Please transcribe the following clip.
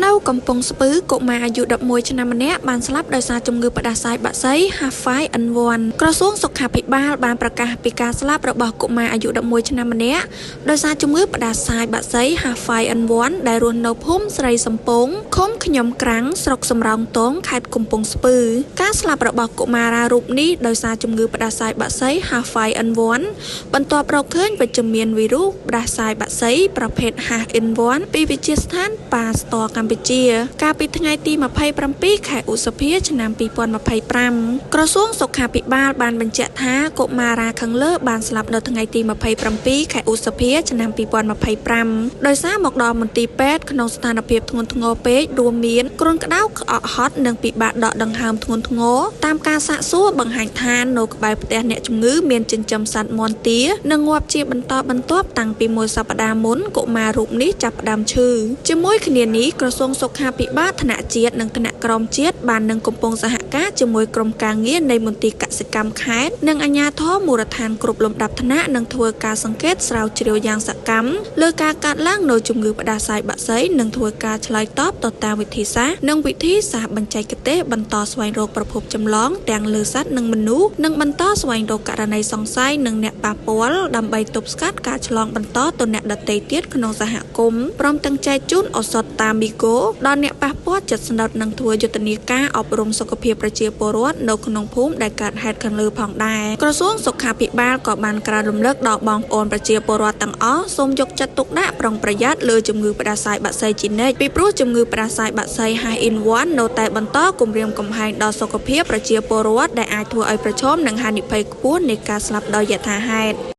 នៅកំពង់ស្ពឺកុមារអាយុ11ឆ្នាំម្នាក់បានស្លាប់ដោយសារជំងឺផ្ដាសាយបាក់សី H5N1 ក្រសួងសុខាភិបាលបានប្រកាសពីការស្លាប់របស់កុមារអាយុ11ឆ្នាំម្នាក់ដោយសារជំងឺផ្ដាសាយបាក់សី H5N1 ដែលរស់នៅភូមិស្រីសំពងឃុំខ្ញុំក្រាំងស្រុកសំរោងទងខេត្តកំពង់ស្ពឺការស្លាប់របស់កុមារារូបនេះដោយសារជំងឺផ្ដាសាយបាក់សី H5N1 បន្ទាប់រកឃើញវិជ្ជមានវីរុសផ្ដាសាយបាក់សីប្រភេទ H1N1 ពីវិទ្យាស្ថានប៉ាស្ទ័រកម្ពុជាកាលពីថ្ងៃទី27ខែឧសភាឆ្នាំ2025ក្រសួងសុខាភិបាលបានបញ្ជាក់ថាកុមារាខាងលើបានស្លាប់នៅថ្ងៃទី27ខែឧសភាឆ្នាំ2025ដោយសារមកដល់មន្ទីរពេទ្យក្នុងស្ថានភាពធ្ងន់ធ្ងរពេករួមមានគ្រុនក្តៅក្អកហត់និងពិបាកដកដង្ហើមធ្ងន់ធ្ងរតាមការសាកសួរបង្ហាញថានៅក្បែរផ្ទះអ្នកជំងឺមានចិញ្ចឹមសត្វមាន់ទានិងងាប់ជាបន្តបន្ទាប់តាំងពីមួយសប្តាហ៍មុនកុមាររូបនេះចាប់ផ្ដើមឈឺជាមួយគ្នានេះក្រសួងសុខាភិបាលថ្នាក់ជាតិនិងថ្នាក់ក្រោមជាតិបាននឹងកំពុងសហការជាមួយក្រុមការងារនៃមន្ទីរកសិកម្មខេត្តនិងអាជ្ញាធរមូលដ្ឋានគ្រប់លំដាប់ថ្នាក់នឹងធ្វើការសង្កេតស្រាវជ្រាវយ៉ាងសកម្មលើការកើតឡើងនៃជំងឺផ្ដាសាយបាក់សីនិងធ្វើការឆ្លើយតបទៅតាមវិធីសាស្ត្រនិងវិធីសាស្ត្របញ្ចេញទេសបន្តស្វែងរកប្រភពចម្លងទាំងលើសត្វនិងមនុស្សនិងបន្តស្វែងរកករណីសង្ស័យនិងអ្នកប៉ះពាល់ដើម្បីទប់ស្កាត់ការឆ្លងបន្តទៅអ្នកដទៃទៀតក្នុងសហគមន៍ព្រមទាំងចែកជូនឱសថតាមីហ្គោដល់អ្នកប៉ះពាល់ចិត្តស្និទ្ធនិងធ្វើយុទ្ធនាការអប់រំសុខភាពប្រជាពលរដ្ឋនៅក្នុងភូមិដែលកើតហេតុខាងលើផងដែរក្រសួងសុខាភិបាលក៏បានក្រើនរំលឹកដល់បងប្អូនប្រជាពលរដ្ឋទាំងអស់សូមយកចិត្តទុកដាក់ប្រុងប្រយ័ត្នលើជំងឺផ្ដាសាយបាក់សីជានិច្ចពីព្រោះជំងឺផ្ដាសាយបាក់សី H1N1 នៅតែបន្តគំរាមកំហែងដល់សុខភាពប្រជាពលរដ្ឋដែលអាចធ្វើឲ្យប្រឈមនឹងហានិភ័យខ្ពស់នៃការស្លាប់ដោយយថាហេតុ